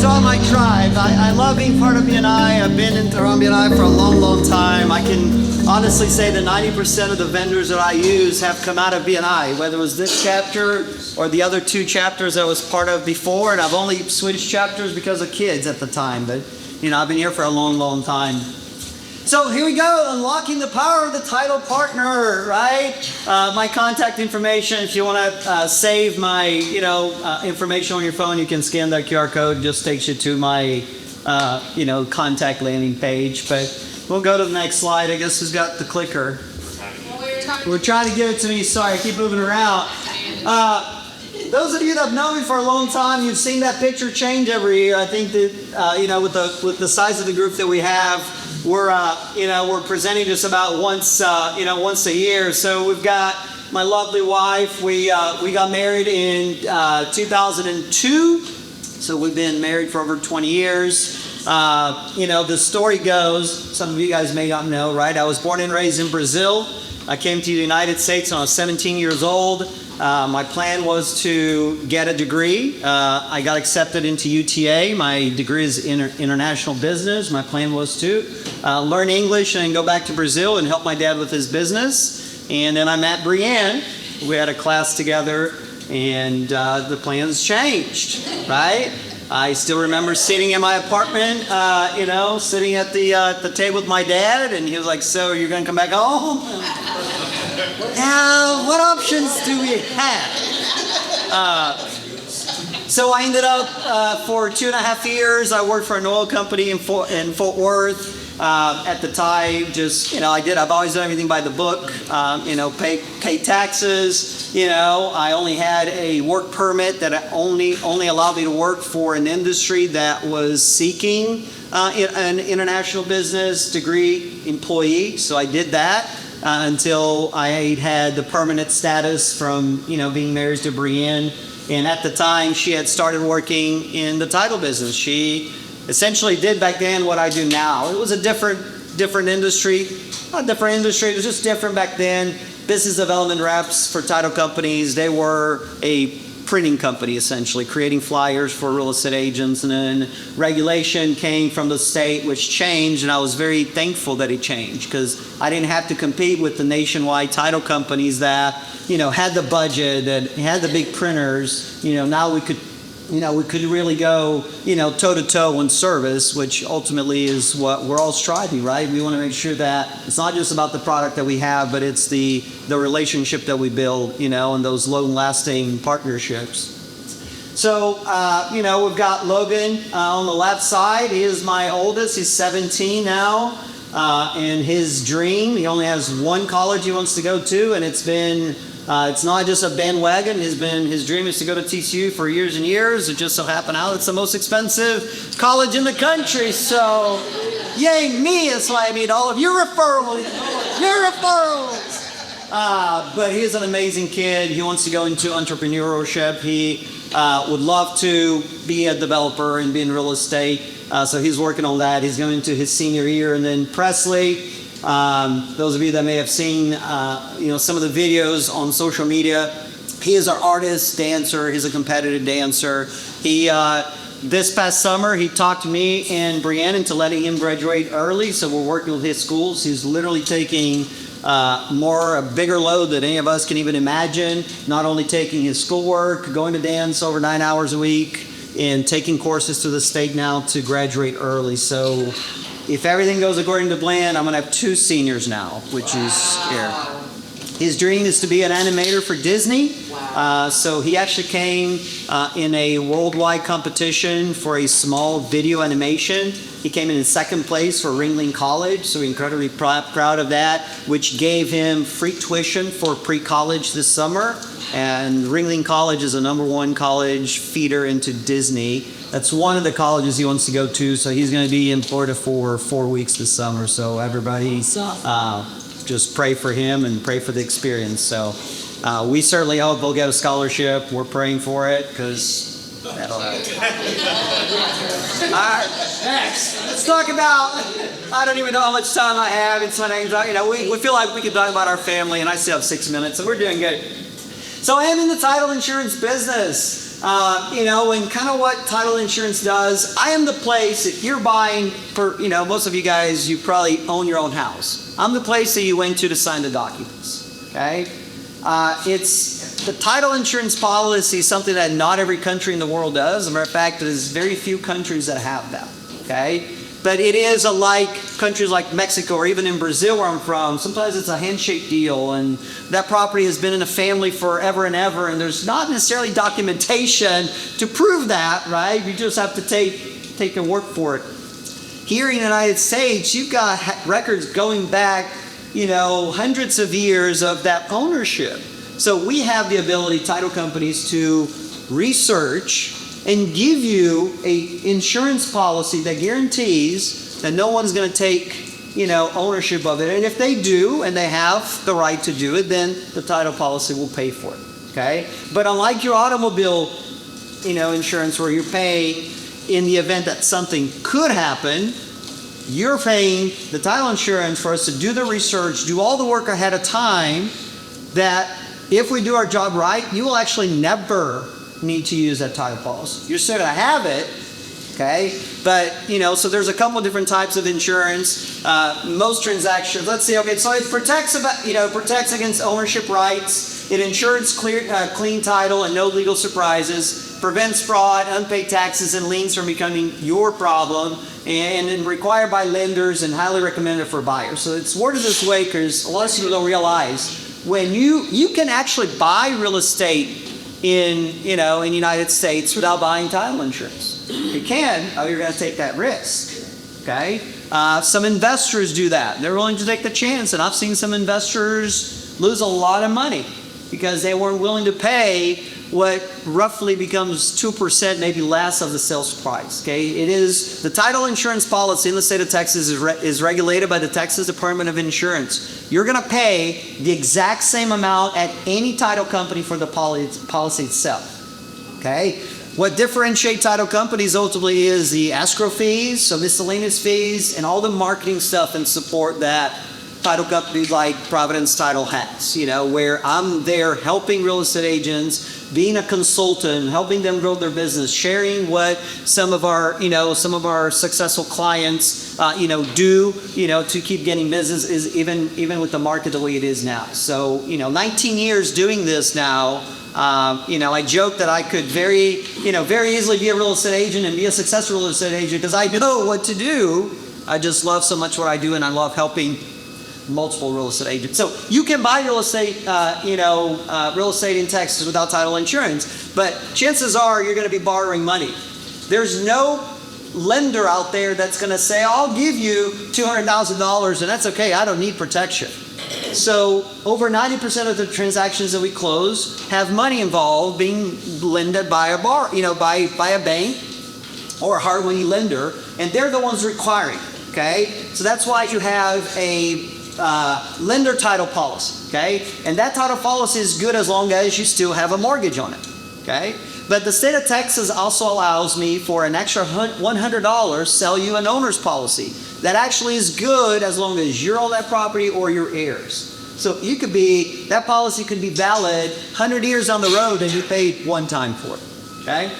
to all my tribe. I love being part of BNI. I've been around BNI for a long, long time. I can honestly say that 90% of the vendors that I use have come out of BNI, whether it was this chapter or the other 2 chapters I was part of before, and I've only switched chapters because of kids at the time, but I've been here for a long, long time. So here we go, unlocking the power of the title partner, right? My contact information, if you want to save my, information on your phone, you can scan that QR code. It just takes you to my, contact landing page. But we'll go to the next slide. I guess who's got the clicker? We're trying to give it to me. Sorry, I keep moving around. Those of you that have known me for a long time, you've seen that picture change every year. I think that, with the size of the group that we have, we're presenting just about once a year. So we've got my lovely wife. We got married in 2002. So we've been married for over 20 years. The story goes, some of you guys may not know, right? I was born and raised in Brazil. I came to the United States when I was 17 years old. My plan was to get a degree. I got accepted into UTA. My degree is in international business. My plan was to learn English and go back to Brazil and help my dad with his business. And then I met Brienne. We had a class together, and the plans changed, right? I still remember sitting in my apartment, sitting at the table with my dad, and he was like, "So you're going to come back home? Now, what options do we have?" So I ended up, for 2.5 years, I worked for an oil company in Fort Worth. At the time, I've always done everything by the book, pay taxes. I only had a work permit that only allowed me to work for an industry that was seeking an international business degree employee. So I did that until I had the permanent status from, being married to Brienne. And at the time, she had started working in the title business. She essentially did back then what I do now. It was a different industry. Not a different industry, it was just different back then. Business development reps for title companies. They were a printing company, essentially, creating flyers for real estate agents. And then regulation came from the state, which changed, and I was very thankful that it changed, because I didn't have to compete with the nationwide title companies that, had the budget, that had the big printers. Now we could really go, toe-to-toe in service, which ultimately is what we're all striving, right? We want to make sure that it's not just about the product that we have, but it's the relationship that we build, and those long-lasting partnerships. So, we've got Logan on the left side. He is my oldest. He's 17 now. And his dream, he only has one college he wants to go to, and it's not just a bandwagon. His dream is to go to TCU for years and years. It just so happened out it's the most expensive college in the country. So, yay me! That's why I need all of your referrals. But he's an amazing kid. He wants to go into entrepreneurship. He would love to be a developer and be in real estate. So he's working on that. He's going into his senior year. And then Presley, those of you that may have seen, some of the videos on social media, he is our artist, dancer. He's a competitive dancer. He, this past summer, he talked me and Brienne into letting him graduate early. So we're working with his schools. He's literally taking a bigger load than any of us can even imagine. Not only taking his schoolwork, going to dance over 9 hours a week, and taking courses to the state now to graduate early. So if everything goes according to plan, I'm going to have 2 seniors now, which is here. His dream is to be an animator for Disney. So he actually came in a worldwide competition for a small video animation. He came in second place for Ringling College, so we're incredibly proud of that, which gave him free tuition for pre-college this summer. And Ringling College is the #1 college feeder into Disney. That's one of the colleges he wants to go to, so he's going to be in Florida for 4 weeks this summer. So everybody just pray for him and pray for the experience. So we certainly hope he'll get a scholarship. We're praying for it, because that'll happen. All right, next. Let's talk about, I don't even know how much time I have. It's my name. We feel like we could talk about our family, and I still have 6 minutes, so we're doing good. So I am in the title insurance business. And kind of what title insurance does, I am the place, if you're buying, most of you guys, you probably own your own house. I'm the place that you went to sign the documents, okay? The title insurance policy is something that not every country in the world does. As a matter of fact, there's very few countries that have that, okay? But it is like countries like Mexico or even in Brazil where I'm from. Sometimes it's a handshake deal, and that property has been in a family forever and ever, and there's not necessarily documentation to prove that, right? You just have to take their word for it. Here in the United States, you've got records going back, hundreds of years of that ownership. So we have the ability, title companies, to research and give you a insurance policy that guarantees that no one's going to take, ownership of it. And if they do, and they have the right to do it, then the title policy will pay for it. Okay? But unlike your automobile, insurance where you're paying in the event that something could happen, you're paying the title insurance for us to do the research, do all the work ahead of time, that if we do our job right, you will actually never need to use that title policy. You're still going to have it, okay? But, so there's a couple of different types of insurance. Most transactions, let's see, okay, so it protects against ownership rights. It ensures clean title and no legal surprises, prevents fraud, unpaid taxes, and liens from becoming your problem, and required by lenders and highly recommended for buyers. So it's worded this way because a lot of people don't realize when you can actually buy real estate in the United States without buying title insurance. You can, you're going to take that risk. Okay? Some investors do that. They're willing to take the chance, and I've seen some investors lose a lot of money because they weren't willing to pay what roughly becomes 2%, maybe less of the sales price. Okay, it is the title insurance policy in the state of Texas is regulated by the Texas Department of Insurance. You're going to pay the exact same amount at any title company for the policy itself. Okay, what differentiates title companies ultimately is the escrow fees, so miscellaneous fees, and all the marketing stuff and support that title companies like Providence Title has, where I'm there helping real estate agents, being a consultant, helping them grow their business, sharing what some of our successful clients, do, to keep getting business is even with the market the way it is now. So, 19 years doing this now, I joke that I could very easily be a real estate agent and be a successful real estate agent because I know what to do. I just love so much what I do, and I love helping multiple real estate agents. So you can buy real estate, real estate in Texas without title insurance, but chances are you're going to be borrowing money. There's no lender out there that's going to say, I'll give you $200,000 and that's okay, I don't need protection. So over 90% of the transactions that we close have money involved being lended by a by a bank or a hard money lender, and they're the ones requiring. Okay, so that's why you have a lender title policy, okay? And that title policy is good as long as you still have a mortgage on it, okay? But the state of Texas also allows me for an extra $100 sell you an owner's policy. That actually is good as long as you're on that property or your heirs. So that policy could be valid 100 years down the road and you paid one time for it, okay?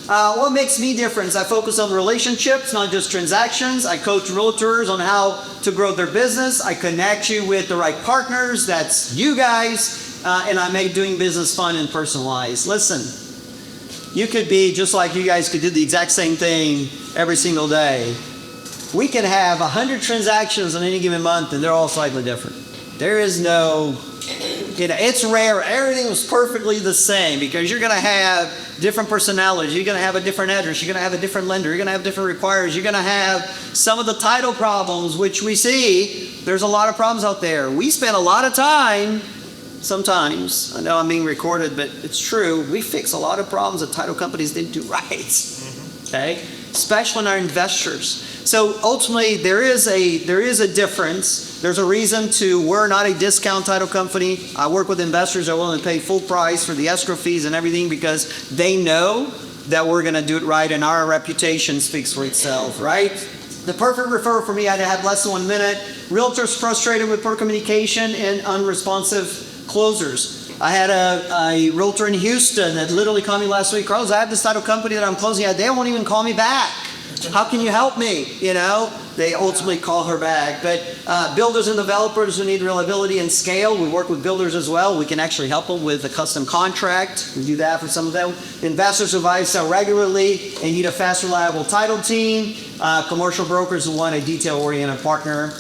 What makes me different is I focus on relationships, not just transactions. I coach realtors on how to grow their business. I connect you with the right partners. That's you guys. And I make doing business fun and personalized. Listen, you could be just like you guys could do the exact same thing every single day. We can have 100 transactions in any given month and they're all slightly different. There is no, it's rare. Everything was perfectly the same because you're going to have different personalities. You're going to have a different address. You're going to have a different lender. You're going to have different requirers. You're going to have some of the title problems, which we see. There's a lot of problems out there. We spend a lot of time, sometimes, I know I'm being recorded, but it's true. We fix a lot of problems that title companies didn't do right. Okay? Especially in our investors. So ultimately, there is a difference. There's a reason we're not a discount title company. I work with investors that are willing to pay full price for the escrow fees and everything because they know that we're going to do it right and our reputation speaks for itself, right? The perfect referral for me, I'd have less than 1 minute. Realtors frustrated with poor communication and unresponsive closers. I had a realtor in Houston that literally called me last week. Carlos, I have this title company that I'm closing at. They won't even call me back. How can you help me? You know, they ultimately call her back. But builders and developers who need reliability and scale, we work with builders as well. We can actually help them with a custom contract. We do that for some of them. Investors who buy and sell regularly and need a fast, reliable title team. Commercial brokers who want a detail-oriented partner.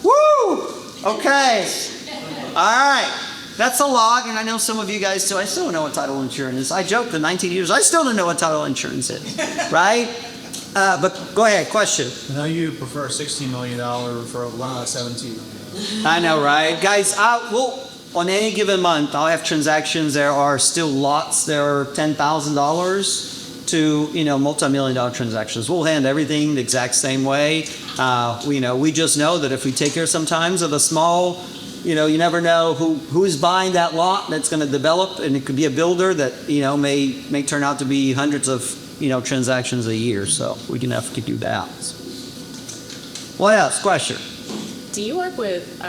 Woo! Okay. All right. That's a lot, and I know some of you guys too. I still don't know what title insurance is. I joked in 19 years, I still don't know what title insurance is, right? But go ahead, question. I know you prefer $16 million for a lot of $17 million. I know, right? Guys, on any given month, I'll have transactions. There are still lots. There are $10,000 to multi-million-dollar transactions. We'll handle everything the exact same way. We just know that if we take care sometimes of a small, you never know who's buying that lot that's going to develop, and it could be a builder that may turn out to be hundreds of transactions a year. So we can have to do that. What else? Question. Do you work with,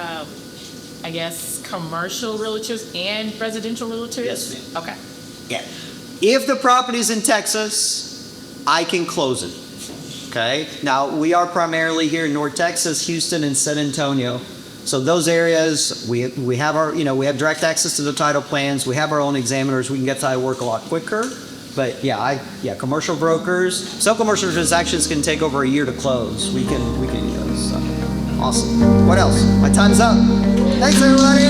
commercial realtors and residential realtors? Yes, ma'am. Okay. Yeah. If the property's in Texas, I can close it. Okay. Now we are primarily here in North Texas, Houston, and San Antonio. So those areas, we have our, we have direct access to the title plans. We have our own examiners. We can get title work a lot quicker. But commercial brokers. Some commercial transactions can take over a year to close. We can do those. So. Awesome. What else? My time's up. Thanks, everybody.